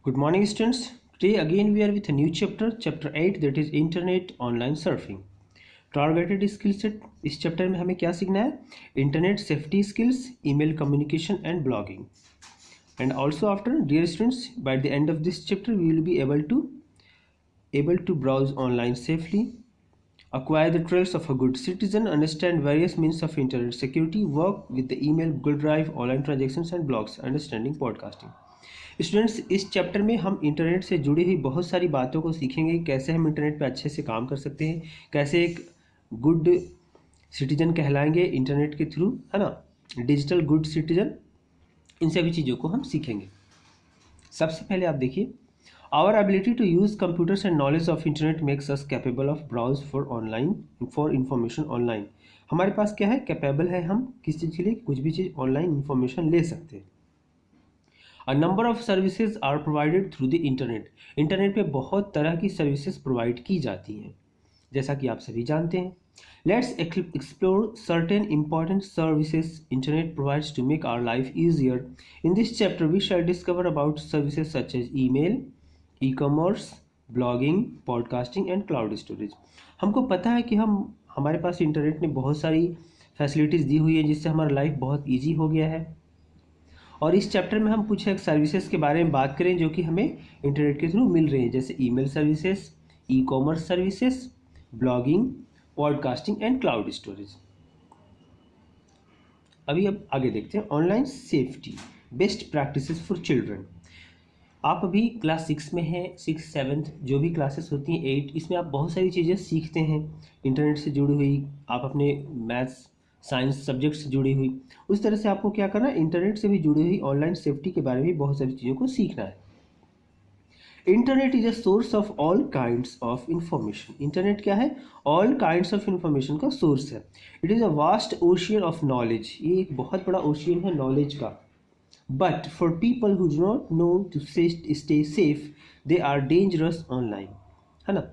Good morning, students. Today again we are with a new chapter 8, that is Internet Online Surfing. Targeted skill set. इस chapter में हमें क्या सीखना है? Internet safety skills, email communication and blogging. And also after, dear students, by the end of this chapter we will be able to browse online safely, acquire the traits of a good citizen, understand various means of internet security, work with the email, Google Drive, online transactions and blogs, understanding podcasting. Students, इस chapter में हम internet से जुड़ी हुई बहुत सारी बातों को सीखेंगे। कैसे हम इंटरनेट पे अच्छे से काम कर सकते हैं, कैसे एक गुड सिटीजन कहलाएंगे इंटरनेट के थ्रू, है ना, डिजिटल गुड सिटीजन। इन सभी चीज़ों को हम सीखेंगे। सबसे पहले आप देखिए, our ability to use computers and knowledge of internet makes us capable of browse for information online. हमारे पास क्या है? कैपेबल है, हम किस चीज़ के लिए? कुछ भी चीज़ ऑनलाइन इंफॉर्मेशन ले सकते हैं। A number of services are provided through the internet. Internet पे बहुत तरह की सर्विसेज प्रोवाइड की जाती हैं, जैसा कि आप सभी जानते हैं। Let's explore certain important services internet provides to make our life easier. In this chapter, we shall discover about services such as email, e-commerce, blogging, podcasting and cloud storage. हमको पता है कि हमारे पास इंटरनेट ने बहुत सारी फैसिलिटीज़ दी हुई है, जिससे हमारा लाइफ बहुत ईजी हो गया है। और इस चैप्टर में हम कुछ एक सर्विसेज के बारे में बात करें जो कि हमें इंटरनेट के थ्रू मिल रही हैं, जैसे email services, e commerce services, blogging, podcasting and cloud storage. अब आगे देखते हैं, online safety, best practices for children. आप अभी क्लास 6 में हैं, 6, 7 जो भी क्लासेस होती हैं, 8, इसमें आप बहुत सारी चीज़ें सीखते हैं इंटरनेट से जुड़ी हुई। आप अपने मैथ्स साइंस सब्जेक्ट से जुड़ी हुई, उस तरह से आपको क्या करना है? इंटरनेट से भी जुड़ी हुई ऑनलाइन सेफ्टी के बारे में बहुत सारी चीज़ों को सीखना है। Internet is a source of all kinds of information. Internet क्या है? ऑल काइंड्स ऑफ इंफॉर्मेशन का सोर्स है। It is a vast ocean of knowledge. ये एक बहुत बड़ा ओशियन है नॉलेज का। But for people who do not know to stay safe, they are dangerous online, है ना।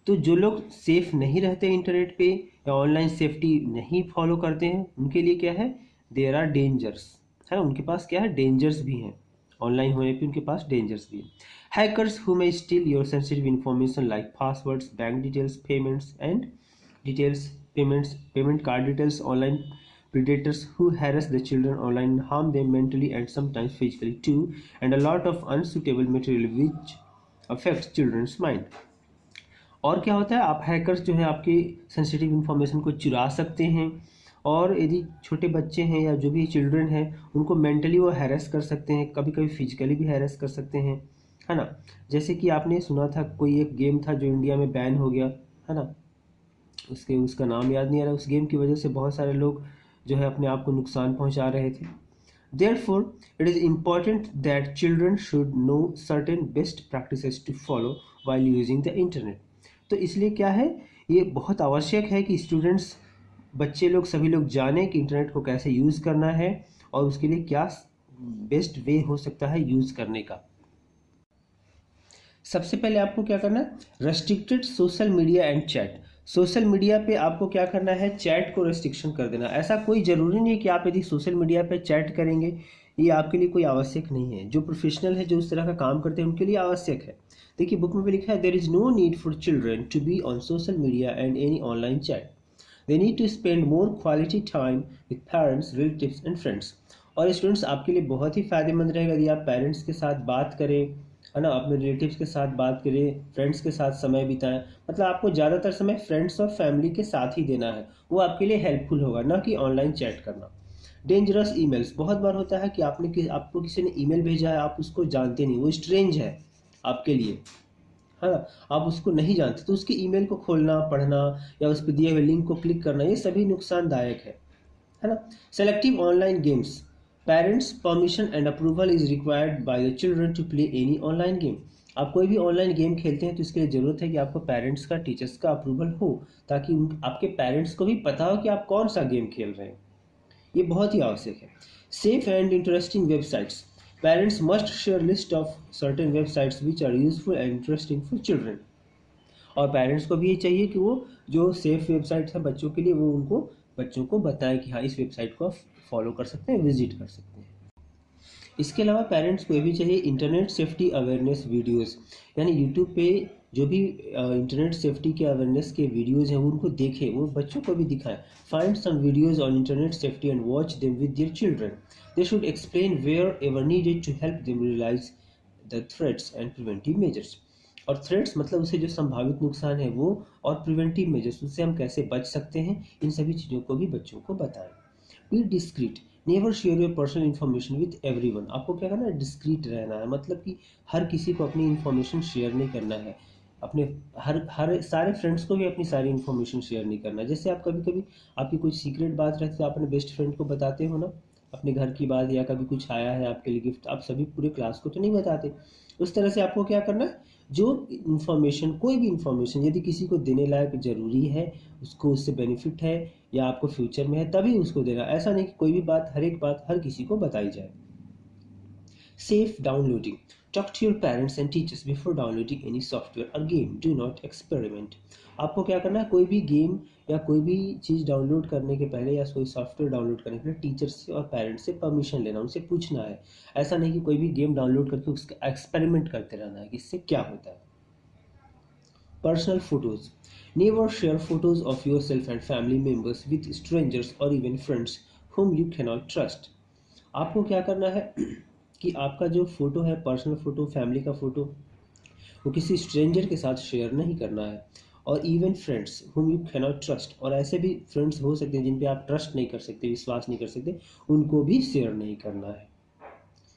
तो जो लोग सेफ नहीं रहते इंटरनेट पे या ऑनलाइन सेफ्टी नहीं फॉलो करते हैं, उनके लिए क्या है? देयर आर डेंजर्स, है ना। उनके पास क्या है? डेंजर्स भी हैं। ऑनलाइन होने पे उनके पास डेंजर्स भी हैं। Hackers who may steel your sensitive information like passwords, bank details, payment card details, online predators who harass the children online, harm them mentally and sometimes physically too, and a lot of unsuitable material which affects children's mind. और क्या होता है? आप hackers जो है आपकी sensitive information को चुरा सकते हैं, और यदि छोटे बच्चे हैं या जो भी चिल्ड्रन हैं, उनको मेंटली वो हैरेस कर सकते हैं, कभी कभी फिजिकली भी हैरेस कर सकते हैं, है ना। जैसे कि आपने सुना था, कोई एक गेम था जो इंडिया में बैन हो गया, है ना। उसका नाम याद नहीं आ रहा। उस गेम की वजह से बहुत सारे लोग जो है अपने आप को नुकसान पहुंचा रहे थे। Therefore, it is important that children should know certain best practices to follow while using the internet. तो इसलिए क्या है, ये बहुत आवश्यक है कि स्टूडेंट्स, बच्चे लोग, सभी लोग जानें कि इंटरनेट को कैसे यूज़ करना है और उसके लिए क्या बेस्ट वे हो सकता है यूज़ करने का। सबसे पहले आपको क्या करना है? Restricted social media and chat. Social media पे आपको क्या करना है? चैट को रेस्ट्रिक्शन कर देना। ऐसा कोई ज़रूरी नहीं है कि आप यदि सोशल मीडिया पे चैट करेंगे, ये आपके लिए कोई आवश्यक नहीं है। जो प्रोफेशनल है, जो उस तरह का काम करते हैं, उनके लिए आवश्यक है। देखिए, बुक में भी लिखा है, there is no need for children to be on social media and any online chat. They need to spend more quality time with parents, relatives and friends. और स्टूडेंट्स, आपके लिए बहुत ही फायदेमंद रहेगा यदि आप पेरेंट्स के साथ बात करें, है ना, अपने रिलेटिव्स के साथ बात करें, फ्रेंड्स के साथ समय बिताएं। मतलब आपको ज़्यादातर समय फ्रेंड्स और फैमिली के साथ ही देना है, वो आपके लिए हेल्पफुल होगा, ना कि ऑनलाइन चैट करना। डेंजरस ईमेल्स, बहुत बार होता है कि आपको किसी ने ईमेल भेजा है, आप उसको जानते नहीं, वो स्ट्रेंज है आपके लिए, है ना, आप उसको नहीं जानते, तो उसकी ईमेल को खोलना, पढ़ना या उस पर दिए हुए लिंक को क्लिक करना, ये सभी नुकसानदायक है ना। Selective online games, parents permission and approval is required by the children to play any online game. आप कोई भी ऑनलाइन गेम खेलते हैं तो इसके लिए ज़रूरत है कि आपको पेरेंट्स का, टीचर्स का अप्रूवल हो, ताकि आपके पेरेंट्स को भी पता हो कि आप कौन सा गेम खेल रहे हैं। ये बहुत ही आवश्यक है। Safe and interesting websites, parents must share list of certain websites which are useful and interesting for children. और पेरेंट्स को भी ये चाहिए कि वो जो सेफ वेबसाइट है बच्चों के लिए, वो बच्चों को बताएं कि हाँ, इस वेबसाइट को आप फॉलो कर सकते हैं, विजिट कर सकते हैं। इसके अलावा पेरेंट्स को ये भी चाहिए इंटरनेट सेफ्टी अवेयरनेस वीडियोस, यानी यूट्यूब पे जो भी इंटरनेट सेफ्टी के अवेयरनेस के वीडियोस हैं वो उनको देखें, वो बच्चों को भी दिखाएं. Find some videos on internet safety and watch them with their children. They should explain wherever needed to help them realize the threats and preventive measures. और थ्रेट्स मतलब उसे जो संभावित नुकसान है वो, और प्रिवेंटिव मेजर्स उससे हम कैसे बच सकते हैं, इन सभी चीज़ों को भी बच्चों को बताएं. Be discreet. Never share your personal information with everyone. आपको क्या करना है, डिस्क्रीट रहना है, मतलब कि हर किसी को अपनी इन्फॉर्मेशन शेयर नहीं करना है. अपने हर हर सारे फ्रेंड्स को भी अपनी सारी इन्फॉर्मेशन शेयर नहीं करना है. जैसे आप कभी कभी आपकी कोई सीक्रेट बात रहती है तो आप अपने बेस्ट फ्रेंड को बताते हो ना, अपने घर की बात, या कभी कुछ आया है आपके लिए गिफ्ट, आप सभी पूरे क्लास को तो नहीं बताते. उस तरह से आपको क्या करना है, जो इन्फॉर्मेशन, कोई भी इन्फॉर्मेशन यदि किसी को देने लायक ज़रूरी है, उसको उससे बेनिफिट है या आपको फ्यूचर में है, तभी उसको देना. ऐसा नहीं कि कोई भी बात, हर एक बात हर किसी को बताई जाए. Safe downloading. Talk to your parents and teachers before downloading any software or game. Do not experiment. आपको क्या करना है, कोई भी गेम या कोई भी चीज़ डाउनलोड करने के पहले या कोई सॉफ्टवेयर डाउनलोड करने के पहले टीचर्स से और पेरेंट्स से परमिशन लेना, उनसे पूछना है. ऐसा नहीं कि कोई भी गेम डाउनलोड करके उसका एक्सपेरिमेंट करते रहना है कि इससे क्या होता है. Personal photos. Never share photos of yourself and family members with strangers or even friends whom you cannot trust. आपको क्या करना है कि आपका जो फोटो है, पर्सनल फोटो, फैमिली का फोटो, वो किसी स्ट्रेंजर के साथ शेयर नहीं करना है. और even friends whom you cannot trust, और ऐसे भी फ्रेंड्स हो सकते हैं जिन पे आप ट्रस्ट नहीं कर सकते, विश्वास नहीं कर सकते, उनको भी शेयर नहीं करना है.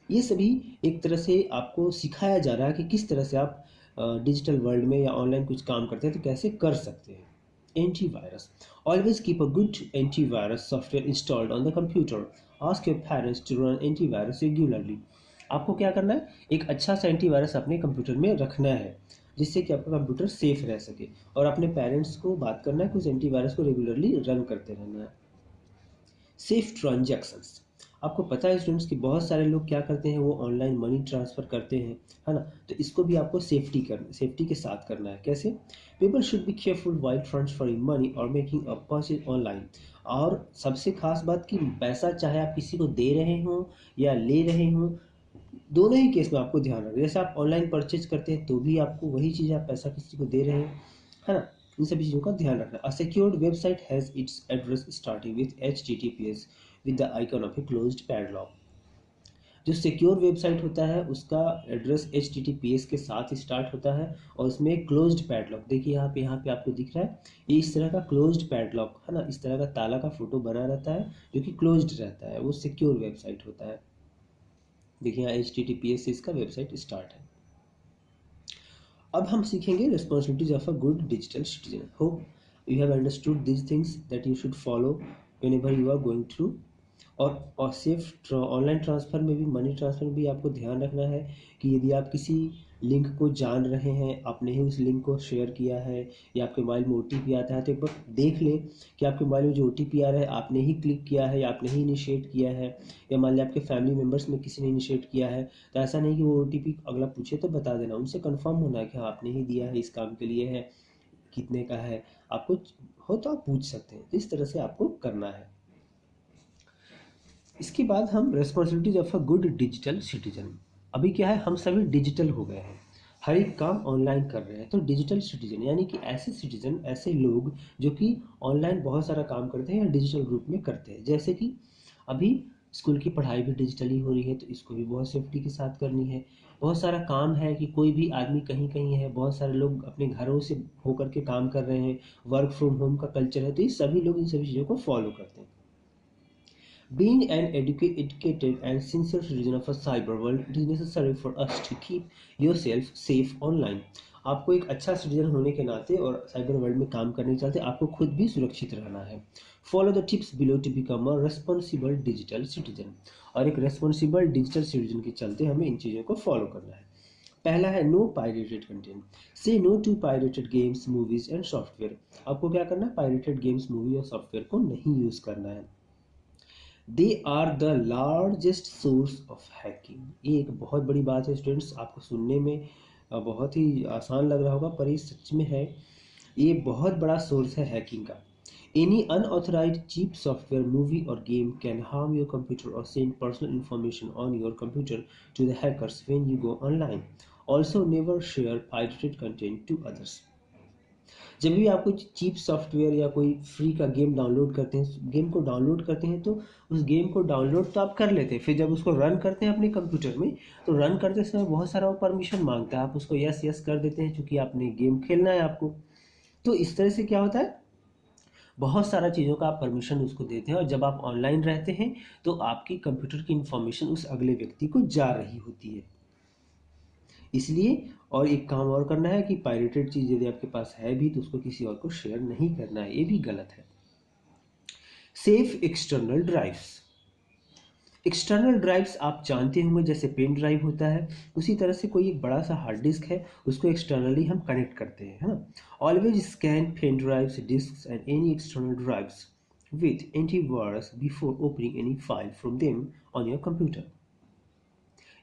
ये सभी एक तरह से आपको सिखाया जा रहा है कि किस तरह से आप डिजिटल वर्ल्ड में या ऑनलाइन कुछ काम करते हैं तो कैसे कर सकते हैं. Antivirus. Always keep a good antivirus software installed on the computer. Ask your parents to run antivirus regularly. आपको क्या करना है, एक अच्छा सा एंटीवायरस अपने कंप्यूटर में रखना है जिससे कि आपका कंप्यूटर सेफ रह सके, और अपने पेरेंट्स को बात करना है कि उस एंटीवायरस को रेगुलरली रन करते रहना है. Safe transactions. आपको पता है स्टूडेंट्स कि बहुत सारे लोग क्या करते हैं, वो ऑनलाइन मनी ट्रांसफ़र करते हैं, है ना. तो इसको भी आपको सेफ्टी के साथ करना है. कैसे? People should be careful while transferring money और मेकिंग अ परचेज ऑनलाइन. और सबसे खास बात कि पैसा चाहे आप किसी को दे रहे हों या ले रहे हों, दोनों ही केस में आपको ध्यान रखना. जैसे आप ऑनलाइन परचेज करते हैं तो भी आपको वही चीज़, आप पैसा किसी को दे रहे हैं, है ना. इन सभी चीज़ों का ध्यान रखना. A secured website has its address starting with HTTPS with the icon of a closed padlock. जो सिक्योर वेबसाइट होता है उसका एड्रेस HTTPS के साथ स्टार्ट होता है और उसमें क्लोज्ड पैडलॉक, देखिए यहाँ पे आपको दिख रहा है, ये इस तरह का क्लोज्ड पैडलॉक है ना, इस तरह का ताला का फोटो बना रहता है जो कि क्लोज्ड रहता है, वो सिक्योर वेबसाइट होता है. देखिए यहाँ HTTPS से इसका वेबसाइट स्टार्ट है. अब हम सीखेंगे responsibilities of a good digital citizen. Hope you have understood this things that you should follow whenever you are going through. और सेफ ऑनलाइन ट्रांसफ़र में भी, मनी ट्रांसफ़र में भी आपको ध्यान रखना है कि यदि आप किसी लिंक को जान रहे हैं, आपने ही उस लिंक को शेयर किया है, या आपके मोबाइल में OTP आता है, तो एक बार देख लें कि आपके मोबाइल में जो OTP आ रहा है आपने ही क्लिक किया है या आपने ही इनिशिएट किया है, या मान लिया आपके फैमिली मेम्बर्स में किसी ने इनिशिएट किया है. तो ऐसा नहीं कि वो OTP अगला पूछे तो बता देना, उनसे कन्फर्म होना है कि हाँ आपने ही दिया है, इस काम के लिए है, कितने का है, आपको हो तो आप पूछ सकते हैं. इस तरह से आपको करना है. इसके बाद हम responsibilities of a good digital citizen. अभी क्या है, हम सभी डिजिटल हो गए हैं, हर एक काम ऑनलाइन कर रहे हैं. तो डिजिटल सिटीजन यानी कि ऐसे सिटीजन, ऐसे लोग जो कि ऑनलाइन बहुत सारा काम करते हैं या डिजिटल रूप में करते हैं. जैसे कि अभी स्कूल की पढ़ाई भी डिजिटली हो रही है तो इसको भी बहुत सेफ्टी के साथ करनी है. बहुत सारा काम है कि कोई भी आदमी कहीं कहीं है, बहुत सारे लोग अपने घरों से होकर के काम कर रहे हैं, वर्क फ्रॉम होम का कल्चर है, तो ये सभी लोग इन सभी चीज़ों को फॉलो करते हैं. Being an educated and sincere citizen of a cyber world, it is necessary for us to keep yourself safe online. आपको एक अच्छा सिटीजन होने के नाते और साइबर वर्ल्ड में काम करने के चलते आपको खुद भी सुरक्षित रहना है. Follow the tips below to become a responsible digital citizen. और एक रेस्पॉन्सिबल डिजिटल सिटीजन के चलते हमें इन चीज़ों को फॉलो करना है. पहला है no pirated content. Say no to pirated games, movies and software. आपको क्या करना है, पायरेटेड गेम्स, मूवी और सॉफ्टवेयर को नहीं यूज़ करना है. They are the largest source of hacking. ये एक बहुत बड़ी बात है स्टूडेंट्स, आपको सुनने में बहुत ही आसान लग रहा होगा पर ये सच में है, ये बहुत बड़ा सोर्स है हैकिंग का. Any unauthorized cheap software, movie or game can harm your computer or send personal information on your computer to the hackers when you go online. Also, never share pirated content to others. जब भी आप कुछ cheap software या कोई free का game download करते हैं, game को डाउनलोड करते हैं, तो उस गेम को डाउनलोड तो आप कर लेते हैं, फिर जब उसको रन करते हैं अपने कंप्यूटर में, तो रन करते समय बहुत सारा वो परमिशन मांगता है, आप उसको यस यस कर देते हैं क्योंकि आपने गेम खेलना है आपको। तो इस तरह से क्या होता है, बहुत सारा चीज़ों का आप परमिशन उसको देते हैं, और जब आप ऑनलाइन रहते हैं तो आपकी कंप्यूटर की इंफॉर्मेशन उस अगले व्यक्ति को जा रही होती है। इसलिए और एक काम और करना है कि पायरेटेड चीज़ यदि आपके पास है भी तो उसको किसी और को शेयर नहीं करना है, ये भी गलत है। Safe external drives. External drives आप जानते होंगे, जैसे पेन ड्राइव होता है, उसी तरह से कोई एक बड़ा सा हार्ड डिस्क है, उसको एक्सटर्नली हम कनेक्ट करते हैं, है ना। Always scan pen drives, disk and any external drives with antivirus before opening any file from them on your computer.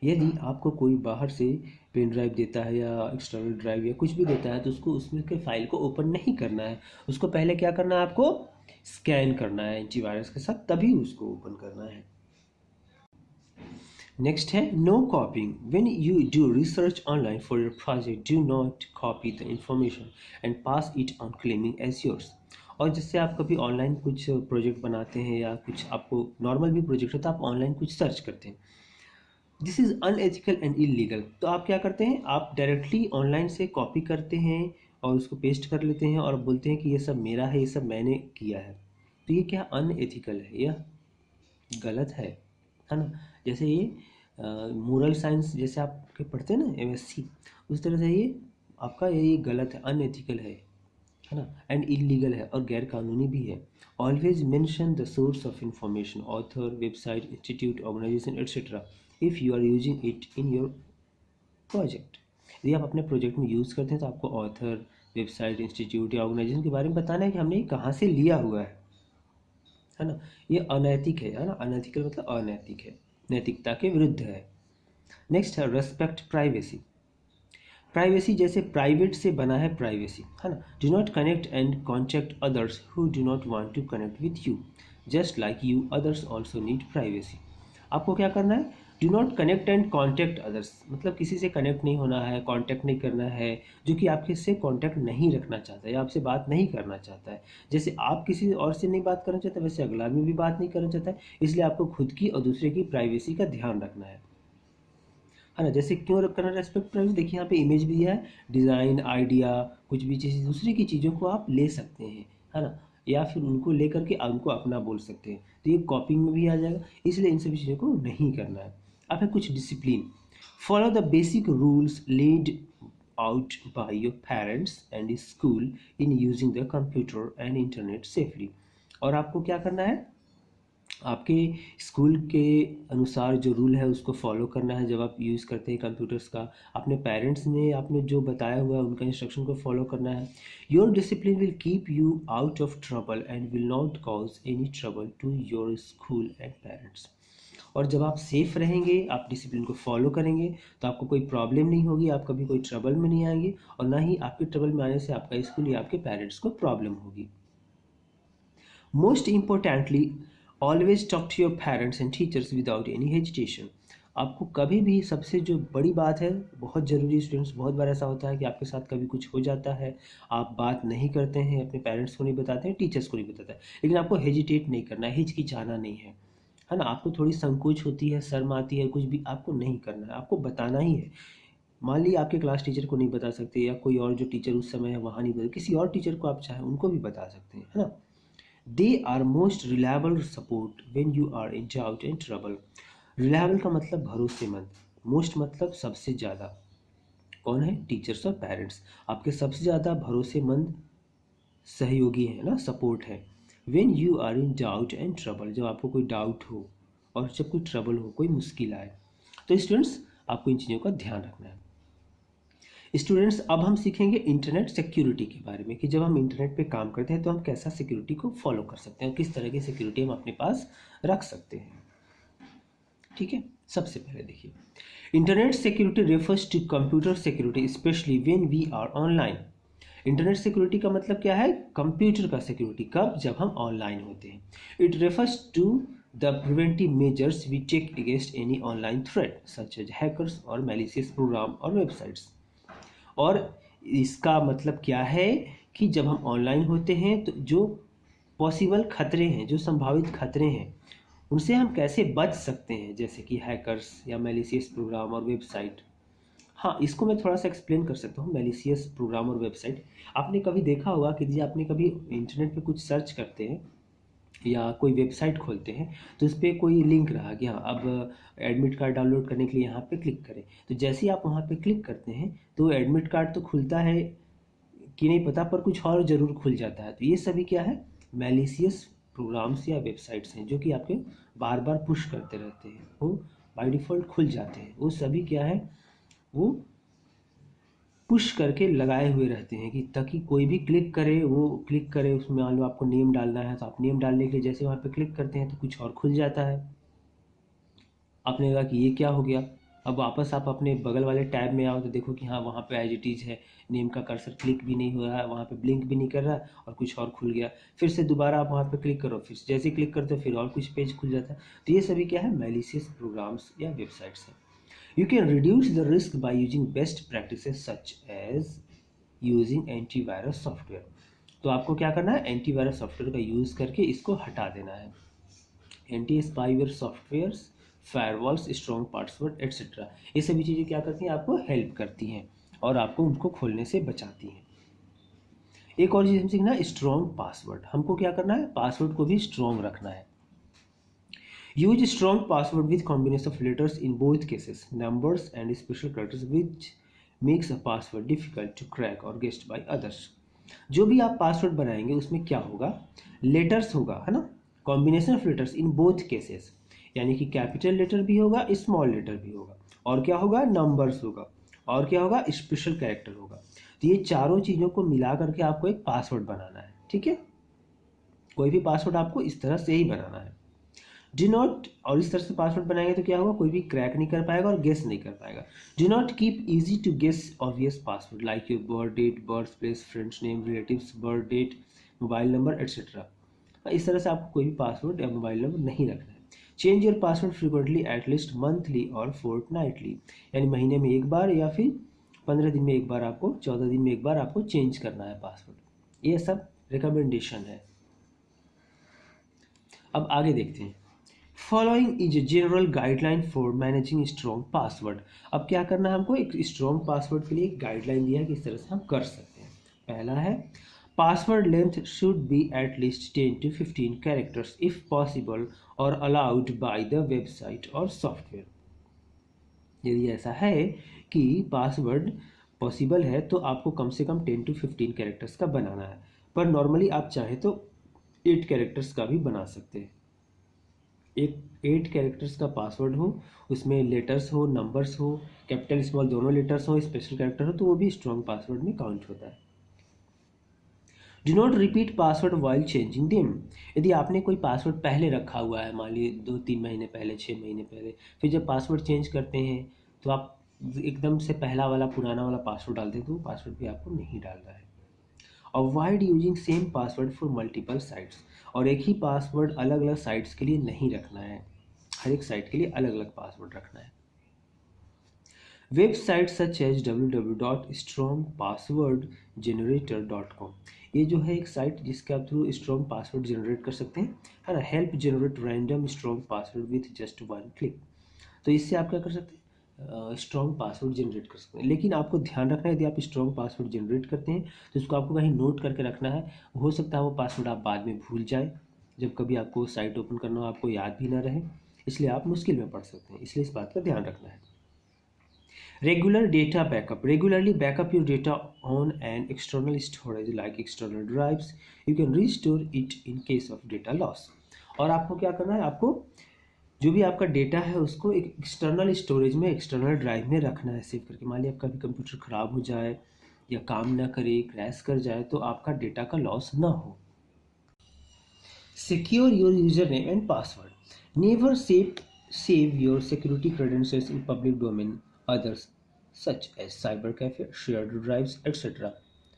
यदि आपको कोई बाहर से पेन ड्राइव देता है या एक्सटर्नल ड्राइव या कुछ भी देता है, तो उसको उसमें के फाइल को ओपन नहीं करना है, उसको पहले क्या करना है, आपको स्कैन करना है एंटीवायरस के साथ, तभी उसको ओपन करना है। नेक्स्ट है no copying. When you do research online for your project, do not copy the information and pass it on claiming as yours. और जैसे आप कभी ऑनलाइन कुछ प्रोजेक्ट बनाते हैं या कुछ आपको नॉर्मल भी प्रोजेक्ट होता है, आप ऑनलाइन कुछ सर्च करते हैं, this is unethical and illegal. तो आप क्या करते हैं, आप डायरेक्टली ऑनलाइन से कॉपी करते हैं और उसको पेस्ट कर लेते हैं और बोलते हैं कि ये सब मेरा है, ये सब मैंने किया है। तो ये क्या अनएथिकल है, यह गलत है ना। जैसे ये मोरल साइंस जैसे आप के पढ़ते हैं ना MSc, उस तरह से ये आपका ये गलत है, अनएथिकल है ना, एंड इलीगल है और गैर कानूनी भी है। Always mention the source of information, author, website, institute, organization etcetera if you are using it in your project. यदि आप अपने प्रोजेक्ट में यूज़ करते हैं तो आपको ऑथर, वेबसाइट, इंस्टीट्यूट या ऑर्गेनाइजेशन के बारे में बताना है कि हमने ये कहाँ से लिया हुआ है ना। ये अनैतिक है ना, अनएथिकल मतलब अनैतिक है, नैतिकता के विरुद्ध है। नेक्स्ट है रेस्पेक्ट प्राइवेसी। प्राइवेसी जैसे प्राइवेट से बना है प्राइवेसी, है ना। Do not connect and contact others who do not want to connect with you, just like you others also need privacy. आपको क्या करना है, do not connect and contact others, मतलब किसी से कनेक्ट नहीं होना है, कॉन्टैक्ट नहीं करना है जो कि आपके से कॉन्टैक्ट नहीं रखना चाहता है या आपसे बात नहीं करना चाहता है। जैसे आप किसी और से नहीं बात करना चाहते, वैसे अगला आदमी भी बात नहीं करना चाहता है, इसलिए आपको खुद की और दूसरे की प्राइवेसी का ध्यान रखना है ना। जैसे क्यों करना रेस्पेक्ट प्राइवेसी, देखिए यहाँ पे इमेज भी है, डिज़ाइन, आइडिया, कुछ भी चीज़ दूसरे की चीज़ों को आप ले सकते हैं, है ना, या फिर उनको ले करके उनको अपना बोल सकते हैं, तो ये कॉपिंग में भी आ जाएगा, इसलिए इन सभी चीज़ों को नहीं करना है। अब है कुछ discipline. Follow the basic rules laid out by your parents and school in using the computer and internet safely. और आपको क्या करना है, आपके स्कूल के अनुसार जो रूल है उसको फॉलो करना है जब आप यूज़ करते हैं कंप्यूटर्स का। अपने पेरेंट्स ने आपने जो बताया हुआ है उनका इंस्ट्रक्शन को फॉलो करना है। Your discipline will keep you out of trouble and will not cause any trouble to your school and parents. और जब आप सेफ रहेंगे, आप डिसिप्लिन को फॉलो करेंगे, तो आपको कोई प्रॉब्लम नहीं होगी, आप कभी कोई ट्रबल में नहीं आएंगे, और ना ही आपके ट्रबल में आने से आपका स्कूल या आपके पेरेंट्स को प्रॉब्लम होगी। Most importantly, always talk to your parents and teachers without any hesitation. आपको कभी भी, सबसे जो बड़ी बात है, बहुत ज़रूरी स्टूडेंट्स, बहुत बार ऐसा होता है कि आपके साथ कभी कुछ हो जाता है, आप बात नहीं करते हैं, अपने पेरेंट्स को नहीं बताते हैं, टीचर्स को नहीं बताते हैं, लेकिन आपको हेजिटेट नहीं करना है, हिचकिचाना नहीं है ना। आपको थोड़ी संकोच होती है, शर्म आती है, कुछ भी आपको नहीं करना है, आपको बताना ही है। मान लीजिए आपके क्लास टीचर को नहीं बता सकते, या कोई और जो टीचर उस समय है वहाँ नहीं बता, किसी और टीचर को आप चाहें उनको भी बता सकते हैं, है ना। They are most reliable support when you are in doubt and trouble. Reliable का मतलब भरोसेमंद, most मतलब सबसे ज़्यादा, कौन है, टीचर्स और पेरेंट्स आपके सबसे ज़्यादा भरोसेमंद सहयोगी है ना, सपोर्ट है। When you are in doubt and trouble, जब आपको कोई डाउट हो और जब कोई ट्रबल हो, कोई मुश्किल आए, तो स्टूडेंट्स आपको इन चीज़ों का ध्यान रखना है। स्टूडेंट्स अब हम सीखेंगे इंटरनेट सिक्योरिटी के बारे में, कि जब हम इंटरनेट पे काम करते हैं तो हम कैसा सिक्योरिटी को फॉलो कर सकते हैं, किस तरह की सिक्योरिटी हम अपने पास रख सकते हैं। ठीक है, सबसे पहले देखिए, internet security refers to computer security specially when we are online. Internet security का मतलब क्या है? कंप्यूटर का सिक्योरिटी। कब? जब हम ऑनलाइन होते हैं। It refers to the preventive measures we take against any online threat such as hackers और मैलिशियस प्रोग्राम और वेबसाइट्स। और इसका मतलब क्या है कि जब हम ऑनलाइन होते हैं तो जो पॉसिबल खतरे हैं, जो संभावित खतरे हैं, उनसे हम कैसे बच सकते हैं, जैसे कि हैकर्स या मैलिशियस प्रोग्राम और वेबसाइट। हाँ, इसको मैं थोड़ा सा एक्सप्लेन कर सकता हूँ। मैलिशियस प्रोग्राम और वेबसाइट, आपने कभी देखा होगा कि जी आपने कभी इंटरनेट पे कुछ सर्च करते हैं या कोई वेबसाइट खोलते हैं तो उस पर कोई लिंक रहा कि हाँ अब एडमिट कार्ड डाउनलोड करने के लिए यहाँ पे क्लिक करें। तो जैसे ही आप वहाँ पे क्लिक करते हैं तो एडमिट कार्ड तो खुलता है कि नहीं पता, पर कुछ और ज़रूर खुल जाता है। तो ये सभी क्या है? मैलिशियस प्रोग्राम्स या वेबसाइट्स हैं जो कि आपके बार बार पुश करते रहते हैं, वो बाय डिफ़ॉल्ट खुल जाते हैं। वो सभी क्या है? वो पुश करके लगाए हुए रहते हैं कि ताकि कोई भी क्लिक करे, वो क्लिक करे उसमें। मान लो आपको नेम डालना है तो आप नेम डालने के लिए जैसे वहाँ पे क्लिक करते हैं तो कुछ और खुल जाता है। आपने कहा कि ये क्या हो गया? अब वापस आप अपने बगल वाले टैब में आओ तो देखो कि हाँ वहाँ पे एज इट इज़ है, नेम का कर्सर क्लिक भी नहीं हो रहा है, वहाँ पे ब्लिंक भी नहीं कर रहा है और कुछ और खुल गया। फिर से दोबारा आप वहाँ पे क्लिक करो, फिर जैसे ही क्लिक करते हो फिर और कुछ पेज खुल जाता है। तो ये सभी क्या है? मैलिशियस प्रोग्राम्स या वेबसाइट्स हैं। You can reduce the risk by using best practices such as using antivirus software। तो आपको क्या करना है? एंटीवायरस सॉफ्टवेयर का यूज़ करके इसको हटा देना है। Anti spyware software, firewalls, strong password etcetera, ये सभी चीज़ें क्या करती हैं? आपको हेल्प करती हैं और आपको उनको खोलने से बचाती हैं। एक और चीज़ हम सीखना है, स्ट्रॉन्ग पासवर्ड। हमको क्या करना है? पासवर्ड को भी स्ट्रॉन्ग रखना है। Use strong password with combination of letters in both cases, numbers and special characters, which makes a password difficult to crack or guessed by others। जो भी आप पासवर्ड बनाएंगे उसमें क्या होगा? लेटर्स होगा, है ना? Combination of letters in both cases, यानी कि कैपिटल लेटर भी होगा, स्मॉल लेटर भी होगा, और क्या होगा? नंबर्स होगा, और क्या होगा? स्पेशल कैरेक्टर होगा। तो ये चारों चीज़ों को मिला करके आपको एक पासवर्ड बनाना है, ठीक है? कोई भी पासवर्ड आपको इस तरह से ही बनाना है। डू नॉट, और इस तरह से पासवर्ड बनाएंगे तो क्या होगा? कोई भी क्रैक नहीं कर पाएगा और गेस नहीं कर पाएगा। Do not keep easy to guess obvious password like your birth date, birth place, friends name, relatives, birth date, mobile number etcetera. इस तरह से आपको कोई भी पासवर्ड या मोबाइल नंबर नहीं रखना है। Change your password frequently at least monthly और फोर्टनाइटली, यानी महीने में एक बार या फिर 15 दिन में एक बार, आपको 14 दिन में एक बार आपको चेंज करना है पासवर्ड। ये सब रिकमेंडेशन है। अब आगे देखते हैं। Following is a general guideline for managing strong password. अब क्या करना है हमको? एक स्ट्रॉन्ग पासवर्ड के लिए एक गाइडलाइन दिया है कि इस तरह से हम कर सकते हैं। पहला है, password length should be at least 10 to 15 characters if possible और अलाउड बाय द वेबसाइट और सॉफ्टवेयर। यदि ऐसा है कि पासवर्ड पॉसिबल है तो आपको कम से कम 10 to 15 कैरेक्टर्स का बनाना है, पर नॉर्मली आप चाहे तो 8 कैरेक्टर्स का भी बना सकते हैं। एक 8 कैरेक्टर्स का पासवर्ड हो, उसमें लेटर्स हो, नंबर्स हो, कैपिटल स्मॉल दोनों लेटर्स हो, स्पेशल कैरेक्टर हो, तो वो भी स्ट्रॉन्ग पासवर्ड में काउंट होता है। Do not repeat password while changing them. यदि आपने कोई पासवर्ड पहले रखा हुआ है, मान लीजिए 2-3 महीने पहले, 6 महीने पहले, फिर जब पासवर्ड चेंज करते हैं तो आप एकदम से पहला वाला पुराना वाला पासवर्ड डालते हैं, तो वो पासवर्ड भी आपको नहीं डालना है। Avoid using same password for multiple sites, और एक ही पासवर्ड अलग अलग साइट्स के लिए नहीं रखना है, हर एक साइट के लिए अलग अलग पासवर्ड रखना है। वेबसाइट सच एज www.strongpasswordgenerator.com, ये जो है एक साइट जिसके आप थ्रू स्ट्रॉन्ग पासवर्ड जनरेट कर सकते हैं, है ना? Help generate random strong password with just 1 click. तो इससे आप क्या कर सकते हैं? स्ट्रॉन्ग पासवर्ड जनरेट कर सकते हैं। लेकिन आपको ध्यान रखना है, यदि आप स्ट्रॉन्ग पासवर्ड जनरेट करते हैं तो उसको आपको कहीं नोट करके रखना है। हो सकता है वो पासवर्ड आप बाद में भूल जाए, जब कभी आपको साइट ओपन करना हो आपको याद भी ना रहे, इसलिए आप मुश्किल में पड़ सकते हैं, इसलिए इस बात का ध्यान रखना है। Regular data backup, regularly backup your data on an external storage like external drives, you can restore it in case of data loss. और आपको क्या करना है? आपको जो भी आपका डेटा है उसको एक एक्सटर्नल स्टोरेज में, एक्सटर्नल ड्राइव में रखना है सेव करके। मान लिया आपका भी कंप्यूटर ख़राब हो जाए या काम ना करे, क्रैश कर जाए, तो आपका डेटा का लॉस ना हो। Secure your user name and password, never save your security credentials in public domain others such as cyber cafe, shared drives, etc.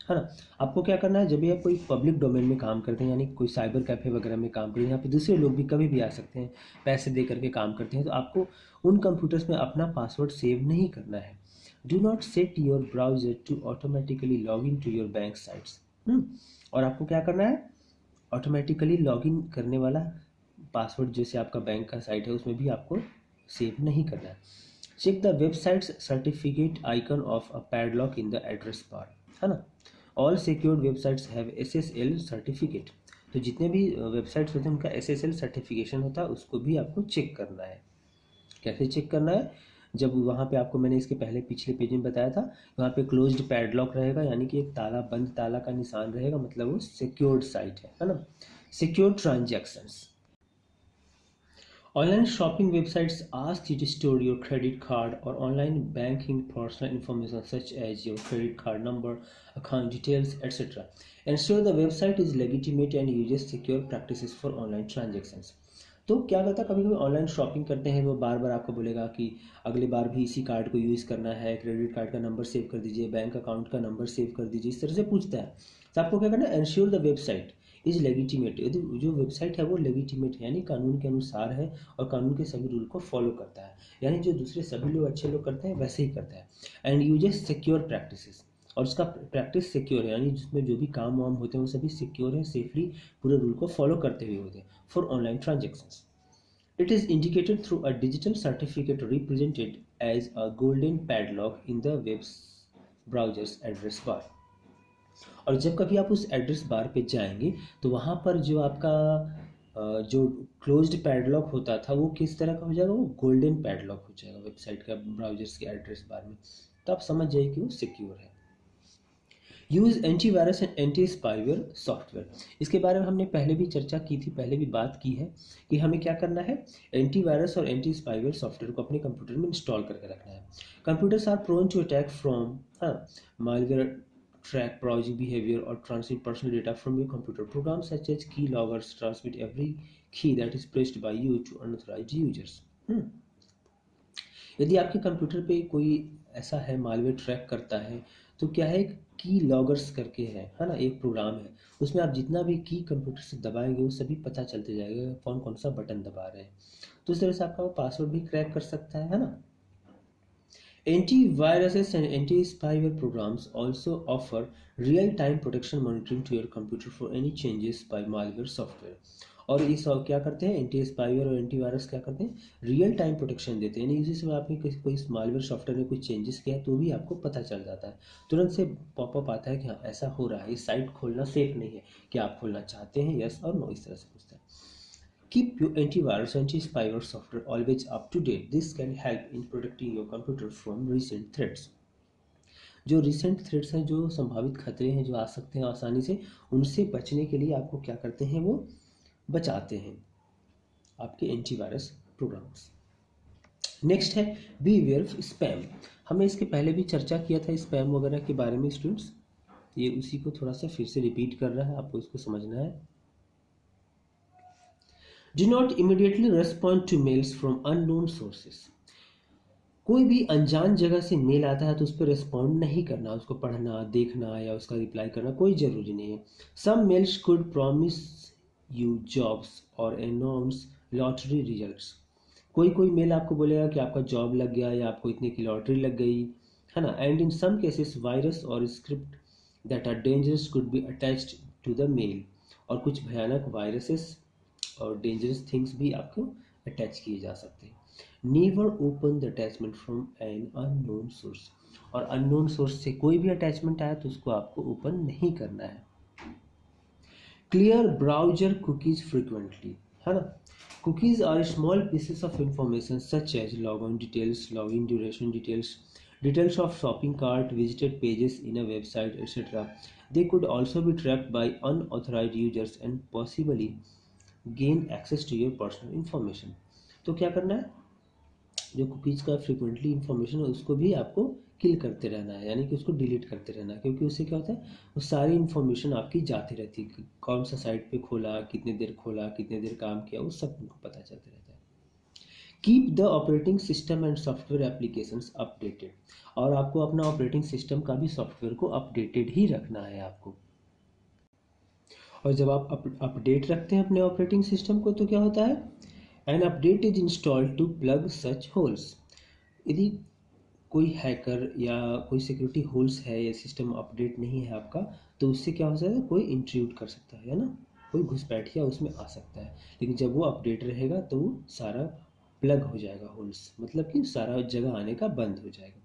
है ना। आपको क्या करना है, जब भी आप कोई पब्लिक डोमेन में काम करते हैं, यानी कोई साइबर कैफ़े वगैरह में काम करते हैं, यहाँ पे दूसरे लोग भी कभी भी आ सकते हैं, पैसे दे करके काम करते हैं, तो आपको उन कंप्यूटर्स में अपना पासवर्ड सेव नहीं करना है। Do not set your browser to automatically log in to your bank sites. और आपको क्या करना है, ऑटोमेटिकली लॉग इन करने वाला पासवर्ड जैसे आपका बैंक का साइट है उसमें भी आपको सेव नहीं करना है। Check the websites certificate icon of a padlock in the address bar, है ना। All secured websites have SSL certificate. तो जितने भी वेबसाइट्स होते हैं उनका SSL सर्टिफिकेशन होता है, उसको भी आपको चेक करना है। कैसे चेक करना है, जब वहाँ पे आपको मैंने इसके पहले पिछले पेज में बताया था, वहाँ पे क्लोज्ड पैडलॉक रहेगा, यानी कि एक ताला, बंद ताला का निशान रहेगा, मतलब वो सिक्योर्ड साइट है ना। Secure transactions. Online shopping websites ask you to store your credit card or online banking personal information such as your credit card number, account details, etc. Ensure the website is legitimate and uses secure practices for online transactions. तो क्या करता है, कभी कभी online shopping करते हैं वो बार बार आपको बोलेगा कि अगली बार भी इसी कार्ड को यूज़ करना है, क्रेडिट कार्ड का नंबर सेव कर दीजिए, बैंक अकाउंट का नंबर सेव कर दीजिए, इस तरह से पूछता है। तो आपको क्या करना है, एंश्योर द वेबसाइट इज लेगिटिमेट। यदि जो वेबसाइट है वो लेगिटिमेट है, यानी कानून के अनुसार है और कानून के सभी रूल को फॉलो करता है, यानी जो दूसरे सभी लोग अच्छे लोग करते हैं वैसे ही करता है। एंड यूजेस सिक्योर प्रैक्टिसेस, और उसका प्रैक्टिस सिक्योर है, यानी जिसमें जो भी काम वाम होते हैं वो सभी सिक्योर है, सेफली पूरे रूल को फॉलो करते हुए होते हैं। For online transactions it is indicated through a digital certificate represented as a golden padlock in the web browser's address bar। और जब कभी आप उस एड्रेस बार पे जाएंगे तो वहाँ पर जो आपका जो क्लोज्ड पैडलॉक होता था वो किस तरह का हो जाएगा, वो गोल्डन पैडलॉक हो जाएगा वेबसाइट का ब्राउजर्स के एड्रेस बार में। तो आप समझ जाइए कि वो सिक्योर है। Use antivirus and anti spyware software. इसके बारे में हमने पहले भी चर्चा की थी, पहले भी बात की है कि हमें क्या करना है, एंटीवायरस और एंटी स्पाईवेयर सॉफ्टवेयर को अपने कंप्यूटर में इंस्टॉल करके रखना है। Computers are prone to attack from malware track browsing behavior or transmit personal data from your computer. Programs such as keyloggers transmit every key that is pressed by you to unauthorized users. यदि आपके computer पे कोई ऐसा है malware track करता है, तो क्या है, की लॉगर्स करके है ना, एक प्रोग्राम है, उसमें आप जितना भी की कंप्यूटर से दबाएंगे वो सभी पता चलते जाएगा कौन कौन सा बटन दबा रहे हैं। तो इस तरह से आपका पासवर्ड भी क्रैक कर सकता है ना। Antiviruses and anti-spyware programs also offer real-time protection monitoring to your computer for any changes by malware software। और ये सब क्या करते हैं, एंटी स्पाईवेयर और एंटीवायरस क्या करते हैं, रियल टाइम प्रोटेक्शन देते हैं, यानी इसी समय आपने कोई मालवेयर सॉफ्टवेयर में कोई चेंजेस किया है तो भी आपको पता चल जाता है, तुरंत से पॉपअप आता है कि हाँ ऐसा हो रहा है, इस साइट खोलना सेफ नहीं है, क्या आप खोलना चाहते हैं, यस और नो, इस तरह से पूछता है। Keep your antivirus and anti-spyware software always up to date. This can help in protecting your computer from recent threats। जो रिसेंट थ्रेट्स हैं, जो संभावित खतरे हैं जो आ सकते हैं आसानी से, उनसे बचने के लिए आपको क्या करते हैं, वो बचाते हैं आपके एंटीवायरस प्रोग्राम्स। नेक्स्ट है बीवेयर ऑफ स्पैम। हमने इसके पहले भी चर्चा किया था स्पैम वगैरह के बारे में स्टूडेंट्स, ये उसी को थोड़ा सा फिर से रिपीट कर रहा है, आपको इसको समझना है। Do not immediately respond to mails from unknown sources। कोई भी अनजान जगह से मेल आता है तो उस पर रिस्पॉन्ड नहीं करना, उसको पढ़ना, देखना या उसका रिप्लाई करना कोई ज़रूरी नहीं है। Some mails could promise you jobs और अनाउंस लॉटरी रिजल्ट्स। कोई कोई मेल आपको बोलेगा कि आपका जॉब लग गया या आपको इतने की लॉटरी लग गई, है ना। And in some cases virus और script that are dangerous could be attached to the mail. और कुछ भयानक वायरसेस और डेंजरस थिंग्स भी आपको अटैच किए जा सकते हैं। Never open the attachment from an unknown source. और अननोन सोर्स से कोई भी अटैचमेंट आया तो उसको आपको ओपन नहीं करना है। क्लियर ब्राउजर कुकीज फ्रिक्वेंटली, है ना। Cookies are small pieces of information such as log details, log in duration details, details of shopping cart, visited pages in a website, etc. They could also be tracked by unauthorized users and possibly gain access to your personal information। तो क्या करना है, जो cookies का frequently information है उसको भी आपको किल करते रहना है, यानी कि उसको डिलीट करते रहना है, क्योंकि उससे क्या होता है, वो सारी इन्फॉर्मेशन आपकी जाती रहती है, कौन सा साइट पे खोला, कितने देर खोला, कितने देर काम किया, वो सब उनको पता चलता रहता है। Keep the operating system and software applications updated, और आपको अपना ऑपरेटिंग सिस्टम का भी सॉफ्टवेयर को अपडेटेड ही रखना है आपको। और जब आप अपडेट रखते हैं अपने ऑपरेटिंग सिस्टम को तो क्या होता है, an update is installed to plug such holes. यदि कोई हैकर या कोई सिक्योरिटी होल्स है या सिस्टम अपडेट नहीं है आपका, तो उससे क्या हो सकता है, कोई इंट्रूड कर सकता है ना, कोई घुसपैठिया उसमें आ सकता है। लेकिन जब वो अपडेट रहेगा तो वो सारा प्लग हो जाएगा होल्स, मतलब कि सारा जगह आने का बंद हो जाएगा।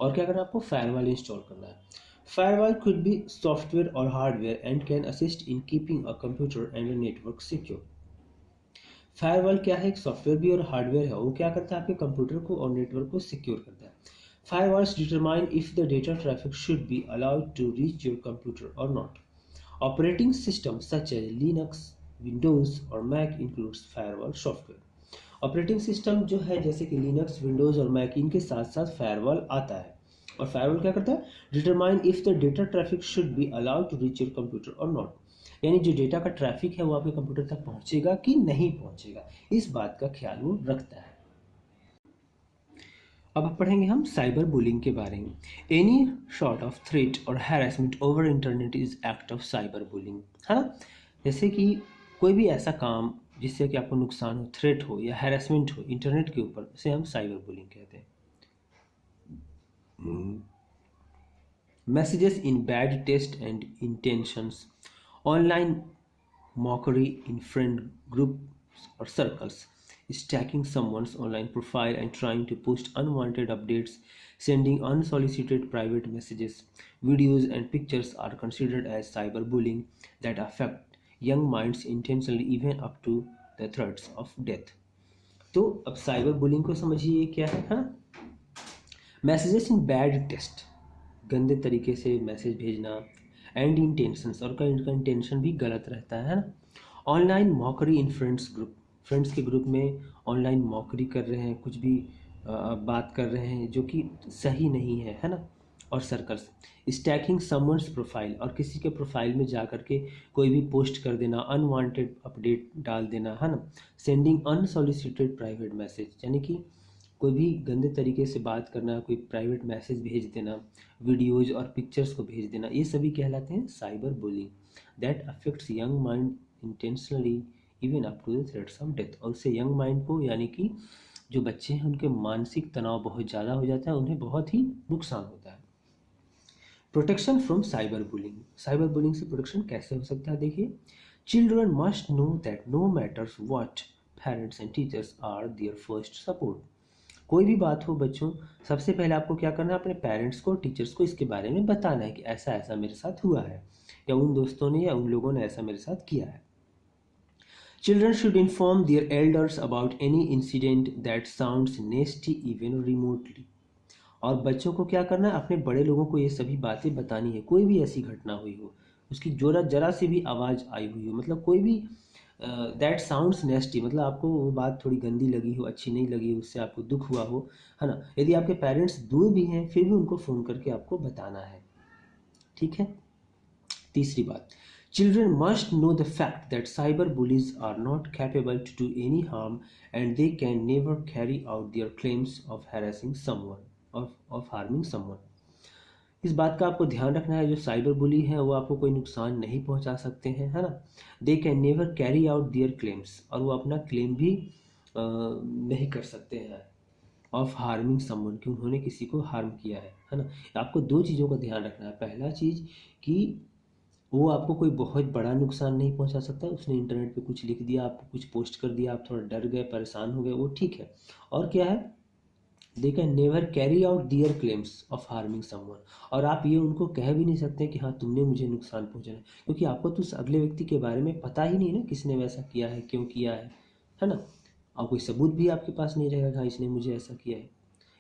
और क्या करना है आपको, फायरवॉल इंस्टॉल करना है। फायरवॉल कुड बी सॉफ्टवेयर और hardware and can assist in keeping a computer and a network secure. Firewall क्या है, एक सॉफ्टवेयर भी और हार्डवेयर है। वो क्या करता है, आपके कंप्यूटर को और नेटवर्क को सिक्योर करता है। Firewalls determine if the data traffic should be allowed to reach your computer or not. Operating systems such as Linux, Windows or Mac includes firewall software. Operating system जो है जैसे कि Linux, Windows और Mac, इनके साथ साथ firewall आता है। और फायरवॉल क्या करता है, determine if the data traffic should be allowed to reach your computer और नॉट, यानी जो डेटा का ट्रैफिक है वो आपके कंप्यूटर तक पहुंचेगा कि नहीं पहुंचेगा, इस बात का ख्याल वो रखता है। अब पढ़ेंगे हम साइबर बुलिंग के बारे में। एनी सॉर्ट ऑफ थ्रेट और harassment over internet is act of cyber bullying, है ना। जैसे कि कोई भी ऐसा काम जिससे कि आपको नुकसान हो, थ्रेट हो या हैरेसमेंट हो इंटरनेट के ऊपर, उसे हम साइबर बुलिंग कहते हैं। Messages in bad taste and intentions, online mockery in friend groups or circles, stacking someone's online profile and trying to post unwanted updates, sending unsolicited private messages, videos, and pictures are considered as cyberbullying that affect young minds intentionally, even up to the threats of death. तो अब cyber bullying को समझिए ये क्या है ना। Messages in bad taste, गंदे तरीके से मैसेज भेजना, एंड इंटेंशंस, और का इंटेंशन भी गलत रहता है ना। ऑनलाइन मॉकरी इन फ्रेंड्स ग्रुप, फ्रेंड्स के ग्रुप में ऑनलाइन मॉकरी कर रहे हैं, कुछ भी बात कर रहे हैं जो कि सही नहीं है ना। और सर्कल्स, स्टैकिंग समवन्स प्रोफाइल, और किसी के प्रोफाइल में जा कर के कोई भी पोस्ट कर देना, अनवांटेड अपडेट डाल देना, है ना। सेंडिंग अनसॉलिसिटेड प्राइवेट मैसेज, यानी कि कोई भी गंदे तरीके से बात करना, कोई प्राइवेट मैसेज भेज देना, वीडियोज और पिक्चर्स को भेज देना, ये सभी कहलाते हैं cyber bullying that affects young mind intentionally even up to the threats of death. और उससे यंग माइंड को, यानी कि जो बच्चे हैं उनके मानसिक तनाव बहुत ज़्यादा हो जाता है, उन्हें बहुत ही नुकसान होता है। Protection from cyber bullying, cyber bullying से प्रोटेक्शन कैसे हो सकता है, देखिए। Children must know that no matters what parents and teachers are their first support. कोई भी बात हो बच्चों, सबसे पहले आपको क्या करना है, अपने पेरेंट्स को, टीचर्स को इसके बारे में बताना है कि ऐसा ऐसा मेरे साथ हुआ है, या उन दोस्तों ने या उन लोगों ने ऐसा मेरे साथ किया है। Children should inform their elders about any incident that sounds नेस्टी even remotely. और बच्चों को क्या करना है, अपने बड़े लोगों को ये सभी बातें बतानी है। कोई भी ऐसी घटना हुई हो, उसकी जरा सी भी आवाज़ आई हुई हो, मतलब कोई भी दैट साउंड्स नेस्टी, मतलब आपको वो बात थोड़ी गंदी लगी हो, अच्छी नहीं लगी हो, उससे आपको दुख हुआ हो, है ना। यदि आपके पेरेंट्स दूर भी हैं फिर भी उनको फ़ोन करके आपको बताना है, ठीक है। तीसरी बात, children must know the fact that cyber bullies are not capable to do any harm and they can never carry out their claims of harassing someone of harming someone. इस बात का आपको ध्यान रखना है, जो साइबर बुली हैं वो आपको कोई नुकसान नहीं पहुंचा सकते हैं, है ना। दे can never carry out their claims, और वो अपना क्लेम भी नहीं कर सकते हैं ऑफ हार्मिंग समवन, कि उन्होंने किसी को हार्म किया है ना। आपको दो चीज़ों का ध्यान रखना है। पहला चीज़ कि वो आपको कोई बहुत बड़ा नुकसान नहीं पहुंचा सकता, उसने इंटरनेट पे कुछ लिख दिया, आपको कुछ पोस्ट कर दिया, आप थोड़ा डर गए, परेशान हो गए, वो ठीक है। और क्या है, they can never carry out their claims of harming someone, और आप ये उनको कह भी नहीं सकते कि हाँ तुमने मुझे नुकसान पहुंचाया, क्योंकि आपको तो उस अगले व्यक्ति के बारे में पता ही नहीं ना, किसने वैसा किया है, क्यों किया है ना। और कोई सबूत भी आपके पास नहीं रहेगा कि हाँ इसने मुझे ऐसा किया है।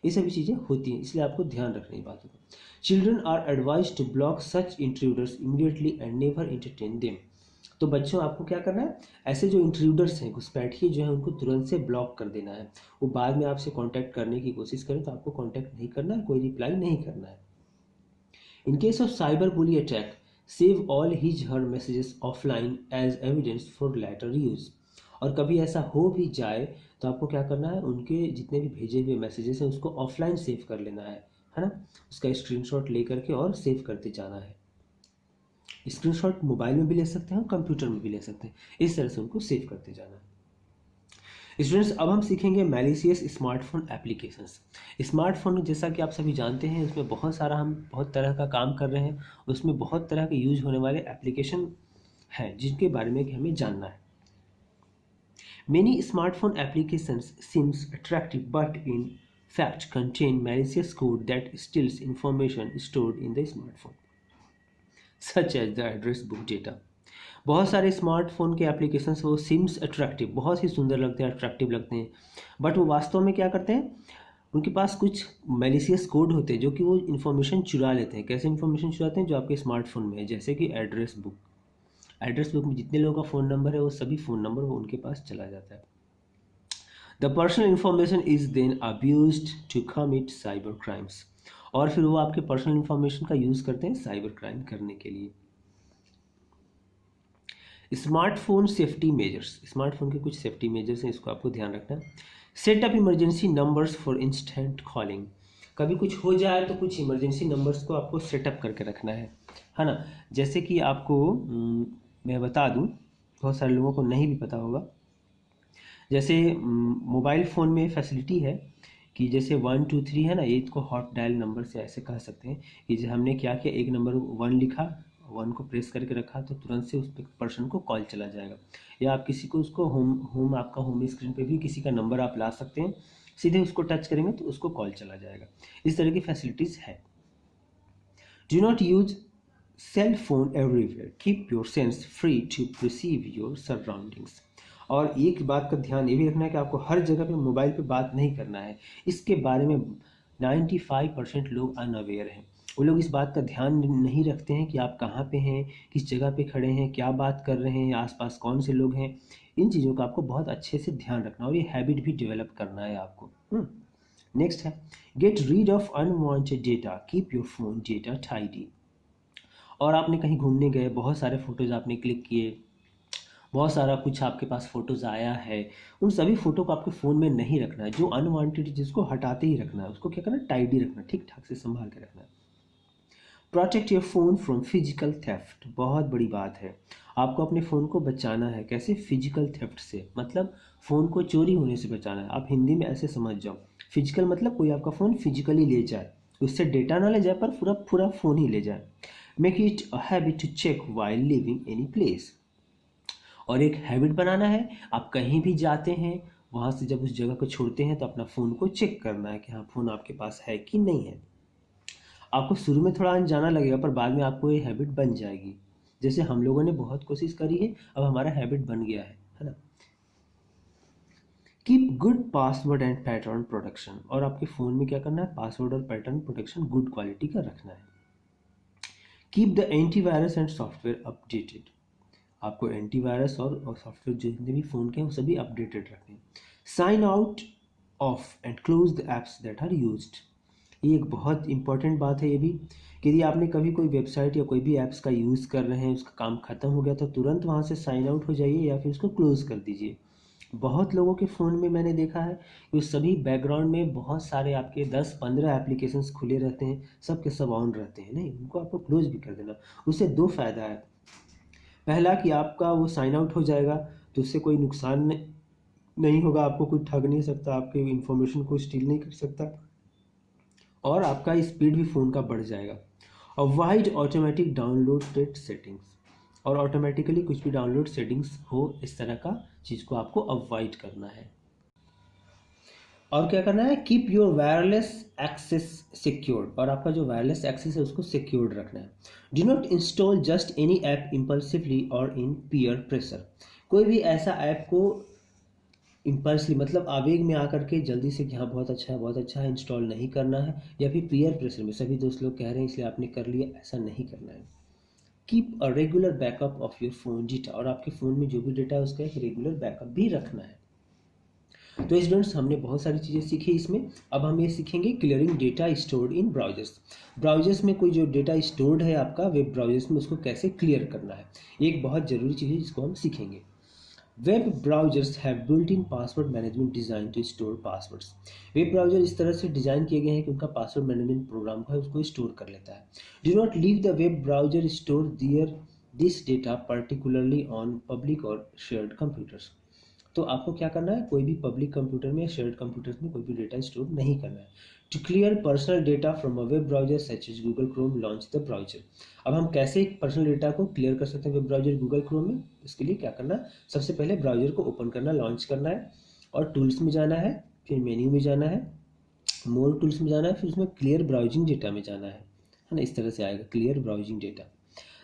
ये सभी चीज़ें होती हैं, इसलिए आपको ध्यान रखना है बातों का। Children are advise to block such intruders immediately and never entertain them. तो बच्चों आपको क्या करना है, ऐसे जो इंट्रूडर्स हैं, घुसपैठिए जो है, उनको तुरंत से ब्लॉक कर देना है। वो बाद में आपसे कांटेक्ट करने की कोशिश करें तो आपको कांटेक्ट नहीं करना है, कोई रिप्लाई नहीं करना है। In case of cyber bully attack, save all his her messages offline as evidence for later use. और कभी ऐसा हो भी जाए तो आपको क्या करना है, उनके जितने भी भेजे हुए मैसेजेस हैं उसको ऑफलाइन सेव कर लेना है ना, उसका स्क्रीनशॉट ले करके और सेव करते जाना है। स्क्रीनशॉट मोबाइल में भी ले सकते हैं और कंप्यूटर में भी ले सकते हैं, इस तरह से उनको सेव करते जाना है। स्टूडेंट्स, अब हम सीखेंगे मैलिशियस स्मार्टफोन एप्लीकेशंस। स्मार्टफोन जैसा कि आप सभी जानते हैं उसमें हम बहुत तरह का काम कर रहे हैं, उसमें बहुत तरह के यूज होने वाले एप्लीकेशन हैं जिनके बारे में हमें जानना है। Many smartphone applications seems attractive but in fact contain malicious code that steals information stored in the smartphone, such as the address book data. बहुत सारे स्मार्टफोन के एप्लीकेशंस वो सिम्स अट्रैक्टिव, बहुत ही सुंदर लगते हैं, अट्रैक्टिव लगते हैं, बट वो वास्तव में क्या करते हैं, उनके पास कुछ मैलिशियस कोड होते हैं जो कि वो इन्फॉर्मेशन चुरा लेते हैं। कैसे इन्फॉर्मेशन चुराते हैं, जो आपके स्मार्टफोन में है, जैसे कि एड्रेस बुक में जितने लोगों का फ़ोन नंबर है वो सभी फ़ोन नंबर वो उनके पास चला जाता है। The personal information is then abused to commit cyber crimes, और फिर वो आपके पर्सनल इंफॉर्मेशन का यूज़ करते हैं साइबर क्राइम करने के लिए। स्मार्टफोन सेफ्टी मेजर्स, स्मार्टफोन के कुछ सेफ्टी मेजर्स हैं, इसको आपको ध्यान रखना है। Set up emergency numbers for instant calling, कभी कुछ हो जाए तो कुछ इमरजेंसी नंबर्स को आपको सेटअप करके रखना है ना। जैसे कि आपको मैं बता दूं, बहुत सारे लोगों को नहीं भी पता होगा, जैसे मोबाइल फ़ोन में फैसिलिटी है कि जैसे 1 2 3 है ना, ये इसको हॉट डायल नंबर से ऐसे कह सकते हैं कि जैसे हमने क्या किया, एक नंबर 1 लिखा, 1 को प्रेस करके रखा तो तुरंत से उस पर्सन को कॉल चला जाएगा। या आप किसी को उसको आपका होम स्क्रीन पे भी किसी का नंबर आप ला सकते हैं, सीधे उसको टच करेंगे तो उसको कॉल चला जाएगा। इस तरह की फैसिलिटीज़ है। Do not use cell phone everywhere, keep your sense free to perceive your surroundings. और एक बात का ध्यान ये भी रखना है कि आपको हर जगह पे मोबाइल पे बात नहीं करना है। इसके बारे में 95% लोग अनअवेयर हैं, वो लोग इस बात का ध्यान नहीं रखते हैं कि आप कहाँ पे हैं, किस जगह पे खड़े हैं, क्या बात कर रहे हैं, आसपास कौन से लोग हैं। इन चीज़ों का आपको बहुत अच्छे से ध्यान रखना और ये हैबिट भी डेवलप करना है आपको। नेक्स्ट है get rid of unwanted data, keep your phone data tidy. और आपने कहीं घूमने गए, बहुत सारे फ़ोटोज़ आपने क्लिक किए, बहुत सारा कुछ आपके पास फ़ोटोज़ आया है, उन सभी फ़ोटो को आपके फ़ोन में नहीं रखना है। जो अनवांटेड जिसको हटाते ही रखना है, उसको क्या करना है, टाइडी रखना, ठीक ठाक से संभाल के रखना है। Protect your phone from physical theft, बहुत बड़ी बात है, आपको अपने फ़ोन को बचाना है। कैसे? फिजिकल थेफ्ट से, मतलब फ़ोन को चोरी होने से बचाना है। आप हिंदी में ऐसे समझ जाओ, फिजिकल मतलब कोई आपका फ़ोन फिजिकली ले जाए, उससे डेटा ना ले जाए पर पूरा फ़ोन ही ले जाए। Make it a habit to check while leaving any place, और एक हैबिट बनाना है, आप कहीं भी जाते हैं वहाँ से जब उस जगह को छोड़ते हैं तो अपना फ़ोन को चेक करना है कि हाँ फ़ोन आपके पास है कि नहीं है। आपको शुरू में थोड़ा अनजाना लगेगा पर बाद में आपको ये हैबिट बन जाएगी। जैसे हम लोगों ने बहुत कोशिश करी है, अब हमारा हैबिट बन गया है ना। Keep good password and pattern protection, और आपके फ़ोन में क्या करना है, पासवर्ड और पैटर्न प्रोटेक्शन गुड क्वालिटी का रखना है। Keep the antivirus and software updated, आपको एंटीवायरस और सॉफ्टवेयर जितने भी फ़ोन के हैं वो सभी अपडेटेड रखने हैं। Sign out of and close the apps that are used, ये एक बहुत इंपॉर्टेंट बात है ये भी, कि यदि आपने कभी कोई वेबसाइट या कोई भी ऐप्स का यूज़ कर रहे हैं, उसका काम ख़त्म हो गया तो तुरंत वहाँ से साइन आउट हो जाइए या फिर उसको क्लोज़ कर दीजिए। बहुत लोगों के फ़ोन में मैंने देखा है कि उस सभी बैकग्राउंड में बहुत सारे आपके 10-15 एप्लीकेशंस खुले रहते हैं, सब के सब ऑन रहते हैं, नहीं उनको आपको क्लोज भी कर देना। उससे दो फ़ायदा है, पहला कि आपका वो साइन आउट हो जाएगा तो उससे कोई नुकसान नहीं होगा, आपको कोई ठग नहीं सकता, आपके इन्फॉर्मेशन को स्टील नहीं कर सकता, और आपका स्पीड भी फ़ोन का बढ़ जाएगा। अवॉइड ऑटोमेटिक डाउनलोडेड सेटिंग्स, और ऑटोमेटिकली कुछ भी डाउनलोड सेटिंग्स हो इस तरह का चीज़ को आपको अवॉइड करना है। और क्या करना है, keep your wireless access secured, और आपका जो वायरलेस एक्सेस है उसको सिक्योर्ड रखना है। Do not install just any app impulsively और इन पीयर प्रेशर, कोई भी ऐसा ऐप को इम्पल्सली मतलब आवेग में आकर के जल्दी से कि हाँ बहुत अच्छा है इंस्टॉल नहीं करना है, या फिर पीयर प्रेशर में सभी दोस्त लोग कह रहे हैं इसलिए आपने कर लिया, ऐसा नहीं करना है। Keep a regular backup of your phone data, और आपके फ़ोन में जो भी डेटा है उसका एक रेगुलर बैकअप भी रखना है। तो स्टूडेंट्स हमने बहुत सारी चीज़ें सीखी इसमें, अब हम ये सीखेंगे clearing data stored in browsers. Browsers में कोई जो डेटा स्टोर्ड है आपका वेब ब्राउजर्स में, उसको कैसे क्लियर करना है, एक बहुत ज़रूरी चीज़ है जिसको हम सीखेंगे। Web browsers have built in password management design to store passwords. Web browser इस तरह से डिजाइन किए गए हैं कि उनका पासवर्ड मैनेजमेंट प्रोग्राम है उसको स्टोर कर लेता है। Do not leave the web browser store this data particularly on public और शेयर्ड कंप्यूटर्स। तो आपको क्या करना है, कोई भी पब्लिक कंप्यूटर में या शेयर्ड कंप्यूटर्स में कोई भी डेटा स्टोर नहीं करना है। To clear personal data from a web browser such as Google Chrome launch the browser. अब हम कैसे पर्सनल डेटा को क्लियर कर सकते हैं वेब ब्राउजर गूगल क्रोम में? इसके लिए क्या करना, सबसे पहले ब्राउजर को ओपन करना, लॉन्च करना है और टूल्स में जाना है, फिर मेन्यू में जाना है, मोर टूल्स में जाना है, फिर उसमें क्लियर ब्राउजिंग डेटा में जाना है ना, इस तरह से आएगा clear browsing data.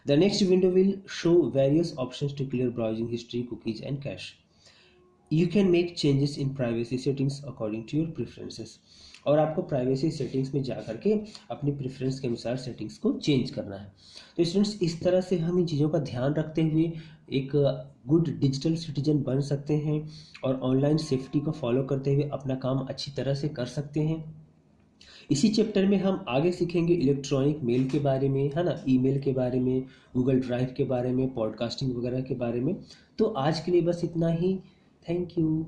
The next window will show various options to clear browsing history, cookies and cache. You can make changes in privacy settings according to your preferences. और आपको प्राइवेसी सेटिंग्स में जा करके अपनी प्रेफरेंस के अनुसार settings को change करना है। तो स्टूडेंट्स, इस तरह से हम इन चीज़ों का ध्यान रखते हुए एक गुड डिजिटल सिटीजन बन सकते हैं और ऑनलाइन सेफ्टी को फॉलो करते हुए अपना काम अच्छी तरह से कर सकते हैं। इसी चैप्टर में हम आगे सीखेंगे इलेक्ट्रॉनिक मेल के बारे में, है ना, ईमेल के बारे में, गूगल ड्राइव के बारे में, पॉडकास्टिंग वगैरह के बारे में। तो आज के लिए बस इतना ही। Thank you.